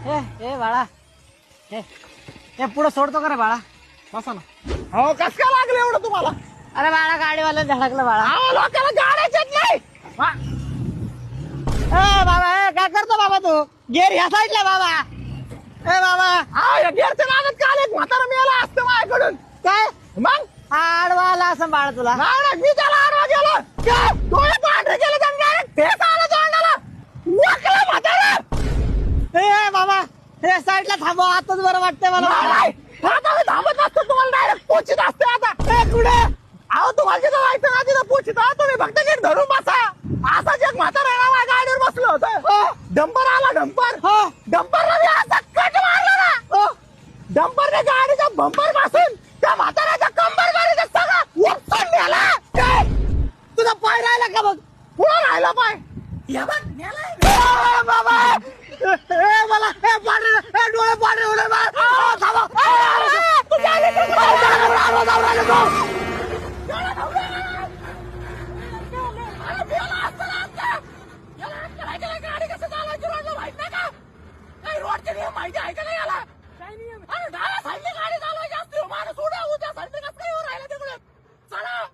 ए बाळा ए पुढे सोडतो का रे बाळा? बसा ना. हो कस काय लागलं एवढं तुम्हाला? अरे बाळा गाडीवाला धडकलं बाळा. अहो लोकांना गाड्याच येत नाही. ए बाबा काय करतो बाबा तू? गेर ह्या साईडला बाबा. ए बाबा या गेरच्या नादात काल एक म्हातारा मेला असतं माझ्याकडून. काय मग आडवा आला असं बाळा तुला? नाही मी त्याला आडवा गेलो. काय? डोळे पांढरे केले त्यांनी डायरेक्ट फेस आला तोंडाला. वाकला म्हातारा. ए बाबा हे साईडला थांबव, आताच बरं वाटतंय मला. नाही, आता मी थांबत नसतो तुम्हाला डायरेक्ट पोचीत असते आता. ए कुठे? अहो तुम्हाला जिथं जायचं ना तिथं पोचीत आहो तुम्ही फक्त नीट धरून बसा. असाच एक म्हातारा आहे ना माझ्या गाडीवर बसलो होतं. डंपर आला डंपर. डंपरला मी असा कट मारला ना. डंपरने गाडीचा बंपर पासून त्या म्हाताऱ्याचा कंबर गाडीचा सगळा उपसून नेला. काय? तुझा पाय राहिला का बघ? पुढं राहिला पाय. हे बघ, नेलाय. बाबा मला डोळे पाडले उडे गाडी कसं चालवायची रोडला माहित नाही का? काही रोडचे नियम माहिती आहे का नाही याला? अरे डाव्या साईडने गाडी चालवायची असते. माणूस उड्या उद्या साईडने कसं काय राहिला तिकडे? चला